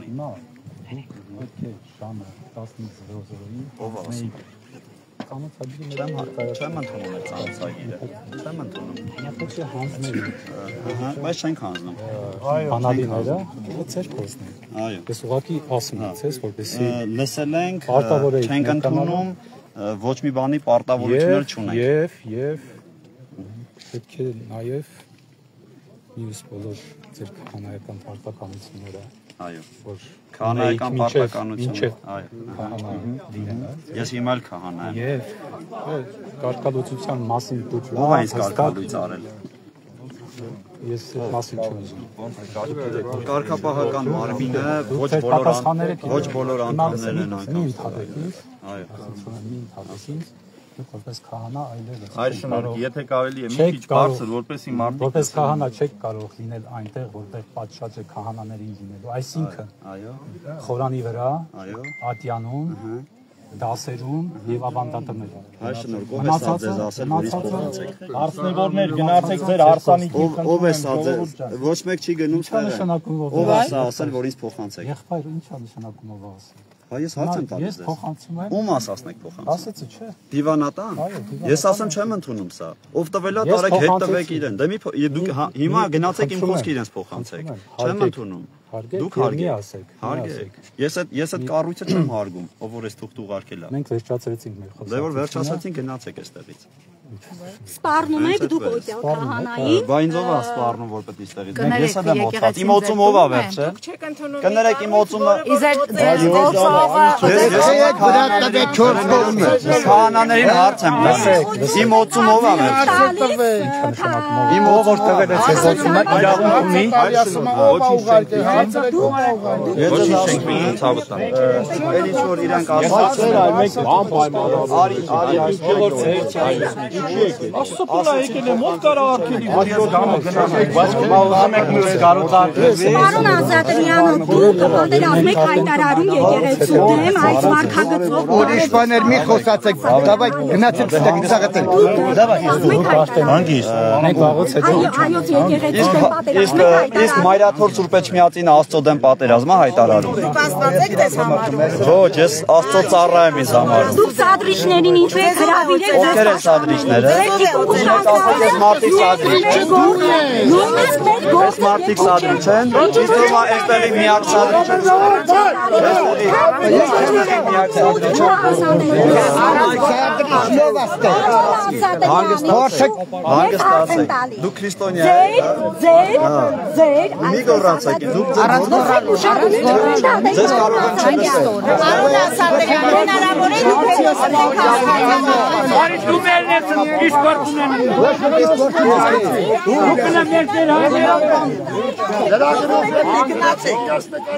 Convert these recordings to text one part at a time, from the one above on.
Հիմա okay, շանը 15:00-ին ով ասում Կանոթագիրը չեմ ընդունում այդ ծանոթագիրը չեմ ընդունում Հնապոքի հանձներ բայց չենք հանձնում Անալիները ծեր փոստն է այո ես ուղղակի ասում եմ ցես որպեսի լսել ենք չենք ընդունում ոչ մի բանի պարտավորություններ չունենք եւ պետք է նաեւ մյուս բոլոր ձեր քահանայական պարտականությունները այո որ քահանայական պարտականություն այո դինեն ես հիմա էլ քահանա եմ եւ կարգալուծության մասին դուք ով է ինձ կարգալույց արել ես մասին չեմ ուզում կարգապահական մարմինը ոչ բոլոր անդամներն են անգամ այո որպես քահանա այլևս Այլ շնորհք, եթե կարելի է մի քիչ բարձր, որպեսզի մարդիկ որպես քահանա չեք կարող լինել այնտեղ, որտեղ պատշաճ է քահանաներին լինելու, այսինքն այո խորանի վրա, այո ատյանում, դասերում եւ ավանդատներում։ Այ շնորհք, ով է սա ձեզ ասել, որ ինձ փոխանցեք։ Արսնեվորներ գնացեք ձեր հարսանիքի Ով է սա ձեզ, ոչ մեկ չի գնում սերը։ Ով է սա ասել, որ ինձ փոխանցեք։ Եղբայր, ի՞նչ է նշանակում ով ասել։ Հա ես հարց եմ տալիս Ես փոխանցում եմ։ Ում ասացնեք փոխանցել։ Ասեցի, չէ։ Դիվանատան։ Ես ասեմ չեմ ընդունում սա։ Ով տվելա տարեք հետ տվեք իրեն։ Դե մի դուք հիմա գնացեք իմ խոսքը իրենց փոխանցեք։ Չեմ ընդունում։ Դուք հարգեք։ Հարգեք։ Ես այդ կառույցը չեմ հարգում, ով որ էս թուղթ ուղարկել է։ Մենք վերջացրեցինք մեր խոսքը։ Դե որ վերջացրեցինք գնացեք այստեղից։ Սպառնում եք դուք օտյալ քահանային։ Բա ինձ ով է սպառնում որ պետք է այստեղից։ Ես էլ եմ օծած։ Իմ օծում ով է վերջը։ Կներեք իմ օծումը։ Քահանաներին հարց եմ տալիս։ Իմ օծում ով է վերջը։ Իմ ով որ տվել է ցեզ օծումը իրավունք ունի։ Ես չենք մի ցավտան։ Էլի որ իրանք ասացին մեկ արի որ Աստծո եկել է մոտ կարա արքելի բայց ուզում եք մյուս կարոտարկվի Պարոն Ազատյանը, դուք պատերազմեք հայտարարում եկեղեցու դեմ այդ մարդագծով Ուրիշ բաներ մի խոսացեք, դավայ գնացեք ստեղ ցաղացեք։ Դավայ հանգիստ Մենք վաղուց հետո այո եկեղեցու դեմ պատերազմ իսկ Մայրաթոր Սուրբ Էջմիածին Աստծո դեմ պատերազմը հայտարարում Կասվածեք դες համարում Ոչ, ես Աստծո ծառա եմ ինձ համարում Դուք սադրիչներին ինչու եք հրավիրել Ովքեր են սադրիչները Ես մարդիկ սադրիչ Ես մարդիկ սադրիչ են Իսկ ովա այստեղի միակ սադրիչ են Հանգստացեք Դուք քրիստոնյա Ձեր Մի գոռացեք Դուք ձեզ կարող եմ չլսել Պարոն Ասատրյան, հնարավոր է դուք Արի դու մերնես իսկ գործում են Դուք նամերներ գնացեք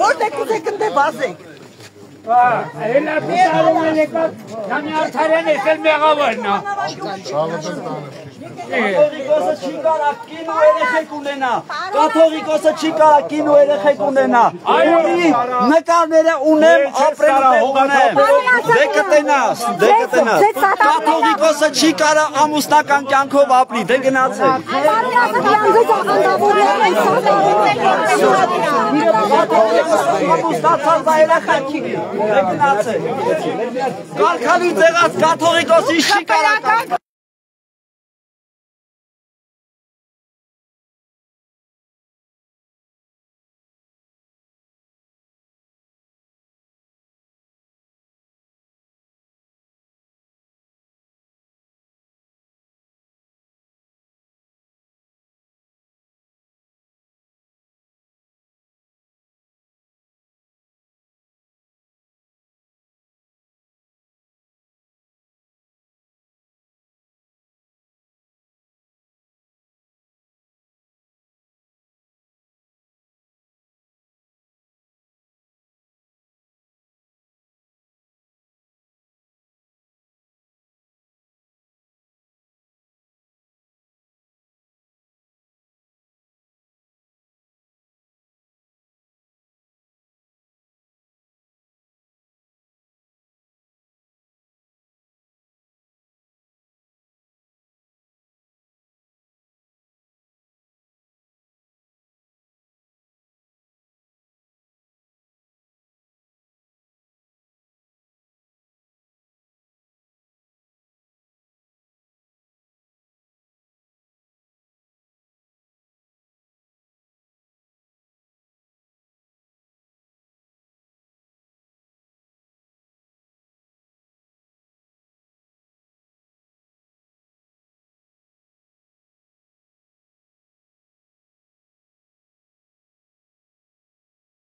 Որտե՞ք ուզեք ընդ բազեք Էլա պիտարում են եկած Քանի արդարյան էսել մեղավորն է Կաթողիկոսը չի կարա կին ու երեխեք ունենա Կաթողիկոսը չի կարա կին ու երեխեք ունենա Ունի նկարները ունեմ ապրելու ունեմ Դե կտենաս Կաթողիկոսը չի կարա ամուսնական կյանքով ապրի Դե գնացեք Ամուսնացած երեխա չի Դե գնացեք Կարգալույց եղած կաթողիկոսի չի կարա